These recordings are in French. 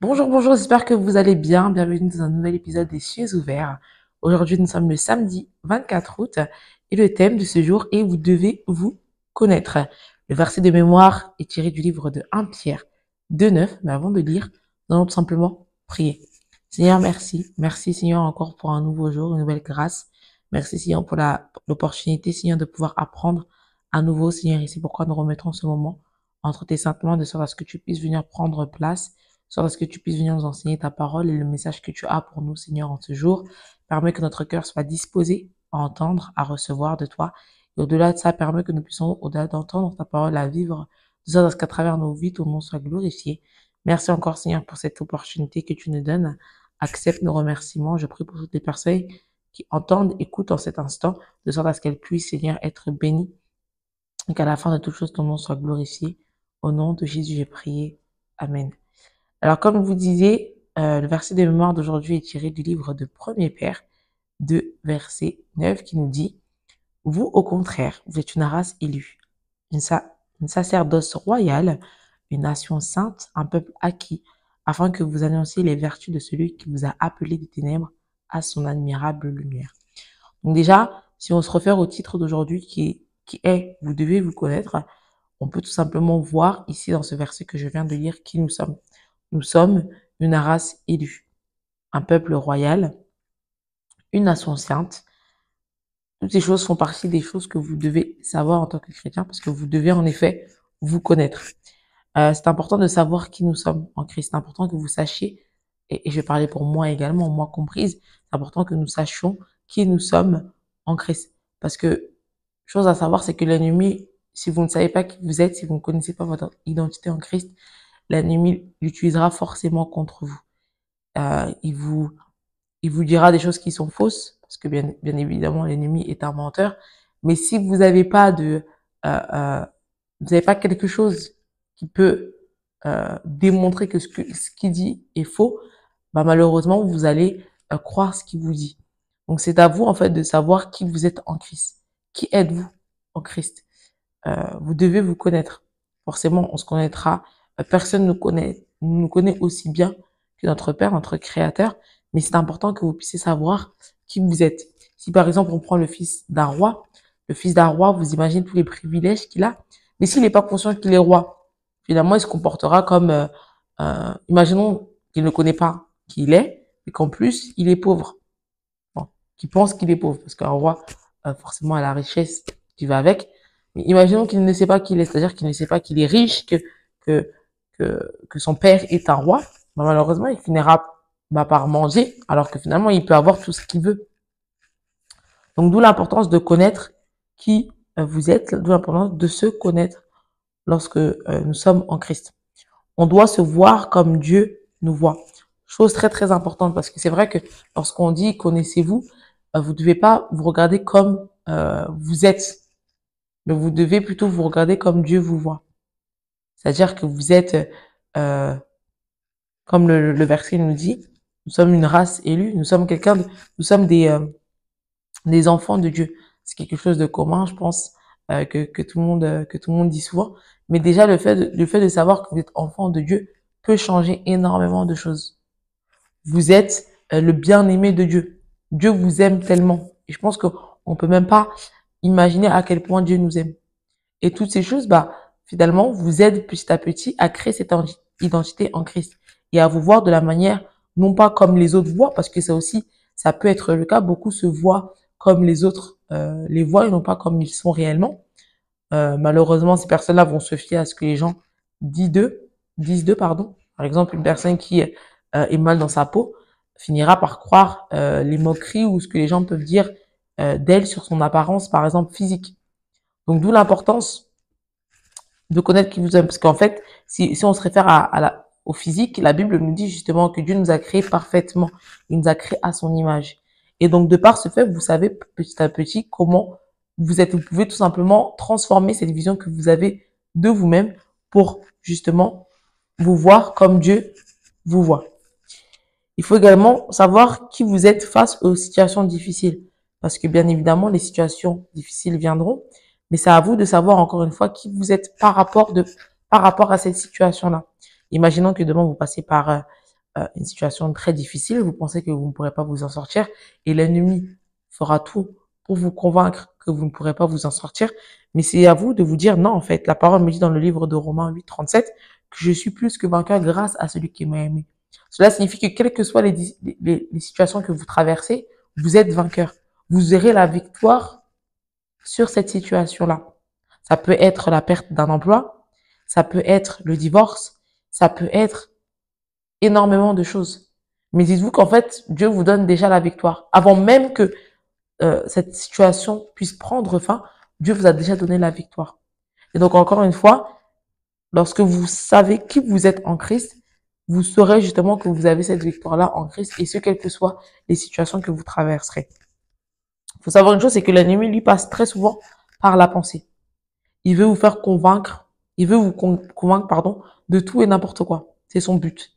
Bonjour, bonjour, j'espère que vous allez bien. Bienvenue dans un nouvel épisode des Cieux ouverts. Aujourd'hui, nous sommes le samedi 24 août et le thème de ce jour est Vous devez vous connaître. Le verset de mémoire est tiré du livre de 1 Pierre 2,9, mais avant de lire, nous allons tout simplement prier. Seigneur, merci. Merci Seigneur encore pour un nouveau jour, une nouvelle grâce. Merci Seigneur pour l'opportunité Seigneur de pouvoir apprendre à nouveau Seigneur. Et c'est pourquoi nous remettrons ce moment entre tes saintes mains de sorte à ce que tu puisses venir prendre place soit à ce que tu puisses venir nous enseigner ta parole et le message que tu as pour nous, Seigneur, en ce jour. Permets que notre cœur soit disposé à entendre, à recevoir de toi. Et au-delà de ça, permets que nous puissions, au-delà d'entendre ta parole, à vivre, de sorte à ce qu'à travers nos vies, ton nom soit glorifié. Merci encore, Seigneur, pour cette opportunité que tu nous donnes. Accepte nos remerciements. Je prie pour toutes les personnes qui entendent, écoutent en cet instant, de sorte à ce qu'elles puissent, Seigneur, être bénies. Et qu'à la fin de toute chose, ton nom soit glorifié. Au nom de Jésus, j'ai prié. Amen. Alors, comme vous disiez, le verset de mémoire d'aujourd'hui est tiré du livre de 1er Pierre, de verset 9, qui nous dit « Vous, au contraire, vous êtes une race élue, une sacerdoce royale, une nation sainte, un peuple acquis, afin que vous annonciez les vertus de celui qui vous a appelé des ténèbres à son admirable lumière. » Donc déjà, si on se réfère au titre d'aujourd'hui qui est « Vous devez vous connaître », on peut tout simplement voir ici dans ce verset que je viens de lire qui nous sommes. Nous sommes une race élue, un peuple royal, une nation sainte. Toutes ces choses font partie des choses que vous devez savoir en tant que chrétien parce que vous devez en effet vous connaître. C'est important de savoir qui nous sommes en Christ. C'est important que vous sachiez, et je vais parler pour moi également, moi comprise, c'est important que nous sachions qui nous sommes en Christ. Parce que, chose à savoir, c'est que l'ennemi, si vous ne savez pas qui vous êtes, si vous ne connaissez pas votre identité en Christ, l'ennemi l'utilisera forcément contre vous. Il vous dira des choses qui sont fausses, parce que bien évidemment, l'ennemi est un menteur. Mais si vous n'avez pas vous n'avez pas quelque chose qui peut démontrer que ce qu'il dit est faux, bah malheureusement, vous allez croire ce qu'il vous dit. Donc, c'est à vous, en fait, de savoir qui vous êtes en Christ. Qui êtes-vous en Christ? Vous devez vous connaître. Forcément, on se connaîtra. Personne nous connaît aussi bien que notre Père, notre Créateur. Mais c'est important que vous puissiez savoir qui vous êtes. Si par exemple, on prend le fils d'un roi, vous imaginez tous les privilèges qu'il a. Mais s'il n'est pas conscient qu'il est roi, finalement, il se comportera comme, imaginons qu'il ne connaît pas qui il est, et qu'en plus, il est pauvre. Bon, qu'il pense qu'il est pauvre, parce qu'un roi, forcément, a la richesse qui va avec. Mais imaginons qu'il ne sait pas qui il est, c'est-à-dire qu'il ne sait pas qu'il est riche, que, que son père est un roi. Ben, malheureusement, il finira par manger, alors que finalement, il peut avoir tout ce qu'il veut. Donc, d'où l'importance de connaître qui vous êtes, d'où l'importance de se connaître lorsque nous sommes en Christ. On doit se voir comme Dieu nous voit. Chose très très importante parce que c'est vrai que lorsqu'on dit connaissez-vous, vous devez pas vous regarder comme vous êtes, mais vous devez plutôt vous regarder comme Dieu vous voit. C'est-à-dire que vous êtes, euh, comme le verset nous dit, nous sommes une race élue, nous sommes nous sommes des enfants de Dieu. C'est quelque chose de commun, je pense, que tout le monde dit souvent. Mais déjà, le fait de savoir que vous êtes enfant de Dieu peut changer énormément de choses. Vous êtes le bien-aimé de Dieu. Dieu vous aime tellement. Et je pense qu'on peut même pas imaginer à quel point Dieu nous aime. Et toutes ces choses, bah, finalement, vous aident petit à petit à créer cette identité en Christ et à vous voir de la manière, non pas comme les autres voient, parce que ça aussi, ça peut être le cas. Beaucoup se voient comme les autres les voient et non pas comme ils sont réellement. Malheureusement, ces personnes-là vont se fier à ce que les gens disent d'eux, pardon. Par exemple, une personne qui est mal dans sa peau finira par croire les moqueries ou ce que les gens peuvent dire d'elle sur son apparence, par exemple physique. Donc, d'où l'importance de connaître qui vous aime. Parce qu'en fait, si on se réfère au physique, la Bible nous dit justement que Dieu nous a créés parfaitement. Il nous a créés à son image. Et donc, de par ce fait, vous savez petit à petit comment vous êtes. Vous pouvez tout simplement transformer cette vision que vous avez de vous-même pour justement vous voir comme Dieu vous voit. Il faut également savoir qui vous êtes face aux situations difficiles. Parce que bien évidemment, les situations difficiles viendront. Mais c'est à vous de savoir encore une fois qui vous êtes par rapport à cette situation-là. Imaginons que demain vous passez par une situation très difficile, vous pensez que vous ne pourrez pas vous en sortir et l'ennemi fera tout pour vous convaincre que vous ne pourrez pas vous en sortir. Mais c'est à vous de vous dire non, en fait. La parole me dit dans le livre de Romains 8:37 que je suis plus que vainqueur grâce à celui qui m'a aimé. Cela signifie que quelles que soient les situations que vous traversez, vous êtes vainqueur. Vous aurez la victoire sur cette situation-là. Ça peut être la perte d'un emploi, ça peut être le divorce, ça peut être énormément de choses. Mais dites-vous qu'en fait, Dieu vous donne déjà la victoire. Avant même que cette situation puisse prendre fin, Dieu vous a déjà donné la victoire. Et donc, encore une fois, lorsque vous savez qui vous êtes en Christ, vous saurez justement que vous avez cette victoire-là en Christ, et ce, quelles que soient les situations que vous traverserez. Il faut savoir une chose, c'est que l'ennemi, lui, passe très souvent par la pensée. Il veut vous faire convaincre, il veut vous convaincre, pardon, de tout et n'importe quoi. C'est son but.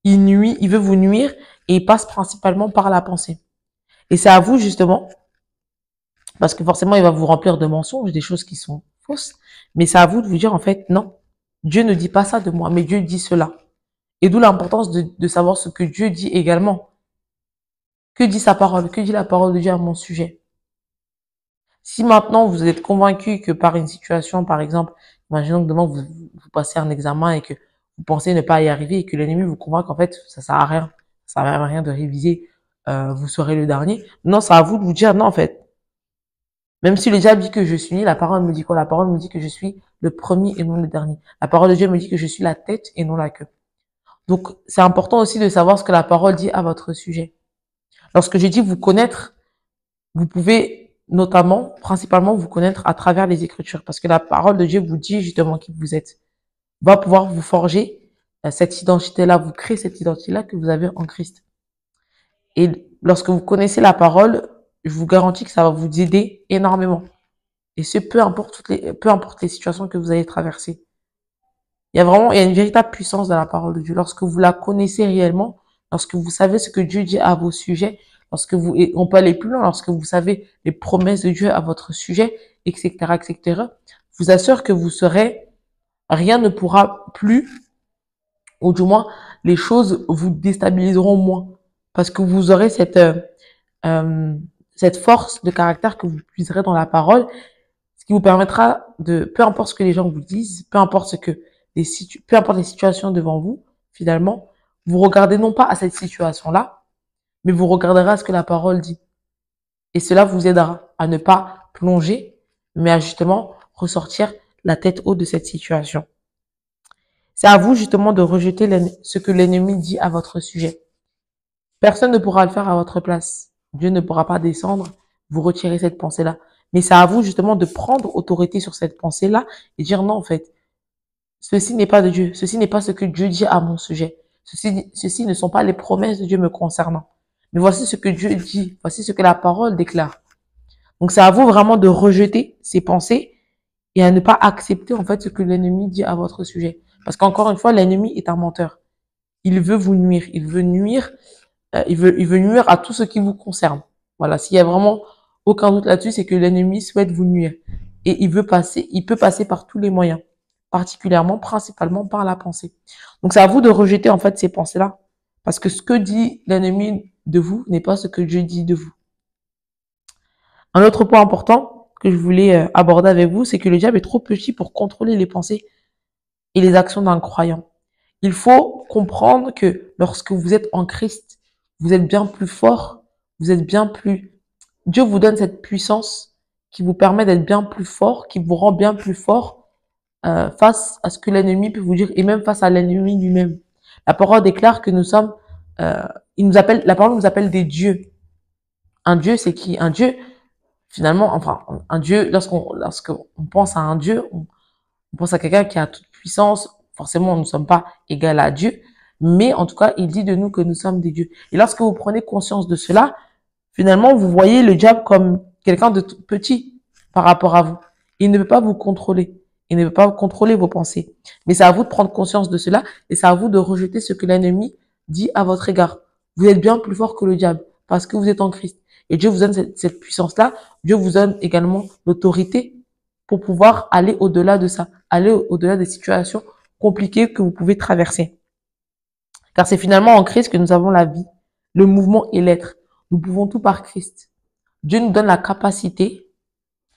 Il veut vous nuire, et il passe principalement par la pensée. Et c'est à vous, justement, parce que forcément, il va vous remplir de mensonges, des choses qui sont fausses, mais c'est à vous de vous dire, en fait, non, Dieu ne dit pas ça de moi, mais Dieu dit cela. Et d'où l'importance de savoir ce que Dieu dit également. Que dit sa parole? Que dit la parole de Dieu à mon sujet? Si maintenant vous êtes convaincu que par une situation, par exemple, imaginons que demain vous passez un examen et que vous pensez ne pas y arriver et que l'ennemi vous convainc qu'en fait ça sert à rien, ça sert à rien de réviser, vous serez le dernier. Non, c'est à vous de vous dire non en fait. Même si le diable dit que je suis, la parole me dit quoi? La parole me dit que je suis le premier et non le dernier. La parole de Dieu me dit que je suis la tête et non la queue. Donc c'est important aussi de savoir ce que la parole dit à votre sujet. Lorsque je dis vous connaître, vous pouvez notamment, principalement, vous connaître à travers les Écritures, parce que la parole de Dieu vous dit justement qui vous êtes. Va pouvoir vous forger cette identité-là, vous créer cette identité-là que vous avez en Christ. Et lorsque vous connaissez la parole, je vous garantis que ça va vous aider énormément. Et ce, peu importe les situations que vous allez traverser. Il y a une véritable puissance dans la parole de Dieu. Lorsque vous la connaissez réellement, lorsque vous savez ce que Dieu dit à vos sujets, et on peut aller plus loin, lorsque vous savez les promesses de Dieu à votre sujet, etc., etc., je vous assure que rien ne pourra plus, ou du moins, les choses vous déstabiliseront moins. Parce que vous aurez cette force de caractère que vous puiserez dans la parole, ce qui vous permettra peu importe ce que les gens vous disent, peu importe peu importe les situations devant vous, finalement, vous regardez non pas à cette situation-là, mais vous regarderez à ce que la parole dit. Et cela vous aidera à ne pas plonger, mais à justement ressortir la tête haute de cette situation. C'est à vous justement de rejeter ce que l'ennemi dit à votre sujet. Personne ne pourra le faire à votre place. Dieu ne pourra pas descendre, vous retirer cette pensée-là. Mais c'est à vous justement de prendre autorité sur cette pensée-là et dire non, en fait, ceci n'est pas de Dieu. Ceci n'est pas ce que Dieu dit à mon sujet. Ceci ne sont pas les promesses de Dieu me concernant. Mais voici ce que Dieu dit. Voici ce que la parole déclare. Donc c'est à vous vraiment de rejeter ces pensées et à ne pas accepter en fait ce que l'ennemi dit à votre sujet. Parce qu'encore une fois, l'ennemi est un menteur. Il veut vous nuire. Il veut nuire à tout ce qui vous concerne. Voilà. S'il y a vraiment aucun doute là-dessus, c'est que l'ennemi souhaite vous nuire. Et il peut passer par tous les moyens. Principalement par la pensée. Donc c'est à vous de rejeter en fait ces pensées-là. Parce que ce que dit l'ennemi de vous n'est pas ce que Dieu dit de vous. Un autre point important que je voulais aborder avec vous, c'est que le diable est trop petit pour contrôler les pensées et les actions d'un croyant. Il faut comprendre que lorsque vous êtes en Christ, vous êtes bien plus fort, Dieu vous donne cette puissance qui vous permet d'être bien plus fort, qui vous rend bien plus fort face à ce que l'ennemi peut vous dire et même face à l'ennemi lui-même. La parole déclare que la parole nous appelle des dieux. Un dieu, c'est qui? Un dieu, finalement, enfin, un dieu, lorsqu'on pense à un dieu, on pense à quelqu'un qui a toute puissance. Forcément, nous ne sommes pas égal à Dieu, mais en tout cas, il dit de nous que nous sommes des dieux. Et lorsque vous prenez conscience de cela, finalement, vous voyez le diable comme quelqu'un de tout petit par rapport à vous. Il ne peut pas vous contrôler. Il ne peut pas contrôler vos pensées. Mais c'est à vous de prendre conscience de cela et c'est à vous de rejeter ce que l'ennemi dit à votre égard. Vous êtes bien plus fort que le diable parce que vous êtes en Christ. Et Dieu vous donne cette puissance-là. Dieu vous donne également l'autorité pour pouvoir aller au-delà de ça, aller au-delà des situations compliquées que vous pouvez traverser. Car c'est finalement en Christ que nous avons la vie, le mouvement et l'être. Nous pouvons tout par Christ. Dieu nous donne la capacité,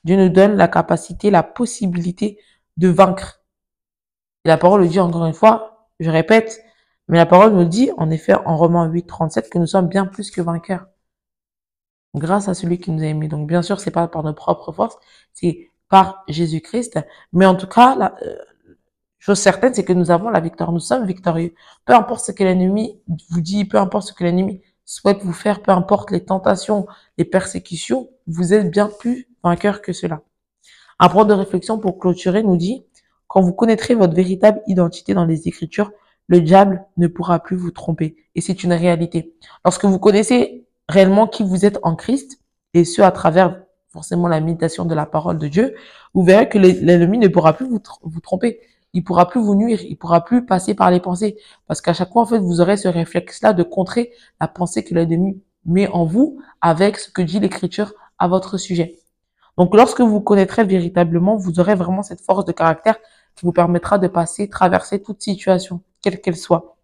la possibilité de vaincre. Et la parole le dit encore une fois, je répète, mais la parole nous dit, en effet, en Romains 8, 37, que nous sommes bien plus que vainqueurs. Grâce à celui qui nous a aimés. Donc, bien sûr, c'est pas par nos propres forces, c'est par Jésus-Christ. Mais en tout cas, la chose certaine, c'est que nous avons la victoire. Nous sommes victorieux. Peu importe ce que l'ennemi vous dit, peu importe ce que l'ennemi souhaite vous faire, peu importe les tentations, les persécutions, vous êtes bien plus vainqueur que cela. Un point de réflexion pour clôturer nous dit, quand vous connaîtrez votre véritable identité dans les Écritures, le diable ne pourra plus vous tromper. Et c'est une réalité. Lorsque vous connaissez réellement qui vous êtes en Christ, et ce à travers forcément la méditation de la parole de Dieu, vous verrez que l'ennemi ne pourra plus vous tromper. Il pourra plus vous nuire, il pourra plus passer par les pensées. Parce qu'à chaque fois, en fait, vous aurez ce réflexe-là de contrer la pensée que l'ennemi met en vous avec ce que dit l'Écriture à votre sujet. Donc, lorsque vous connaîtrez véritablement, vous aurez vraiment cette force de caractère qui vous permettra de traverser toute situation, quelle qu'elle soit.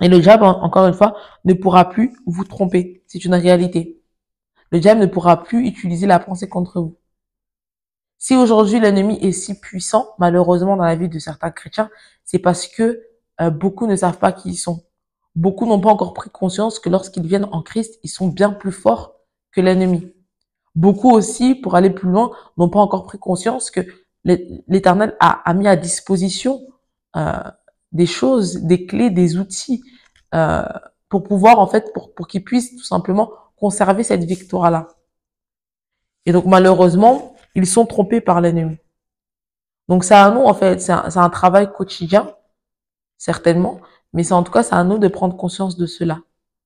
Et le diable, encore une fois, ne pourra plus vous tromper. C'est une réalité. Le diable ne pourra plus utiliser la pensée contre vous. Si aujourd'hui l'ennemi est si puissant, malheureusement dans la vie de certains chrétiens, c'est parce que beaucoup ne savent pas qui ils sont. Beaucoup n'ont pas encore pris conscience que lorsqu'ils viennent en Christ, ils sont bien plus forts que l'ennemi. Beaucoup aussi, pour aller plus loin, n'ont pas encore pris conscience que l'Éternel a mis à disposition des choses, des clés, des outils pour pouvoir, en fait, pour qu'ils puissent tout simplement conserver cette victoire-là. Et donc, malheureusement, ils sont trompés par l'ennemi. Donc, c'est à nous, en fait, c'est un travail quotidien, certainement, mais c'est en tout cas, c'est à nous de prendre conscience de cela.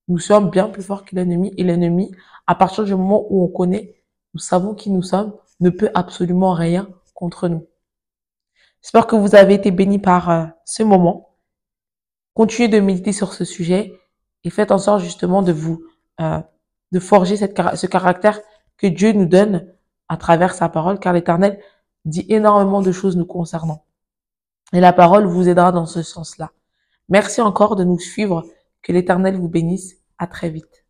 Nous sommes bien plus forts que l'ennemi, et l'ennemi, à partir du moment où on connaît, nous savons qui nous sommes, ne peut absolument rien contre nous. J'espère que vous avez été bénis par ce moment. Continuez de méditer sur ce sujet et faites en sorte justement de forger ce caractère que Dieu nous donne à travers sa parole, car l'Éternel dit énormément de choses nous concernant. Et la parole vous aidera dans ce sens-là. Merci encore de nous suivre. Que l'Éternel vous bénisse. À très vite.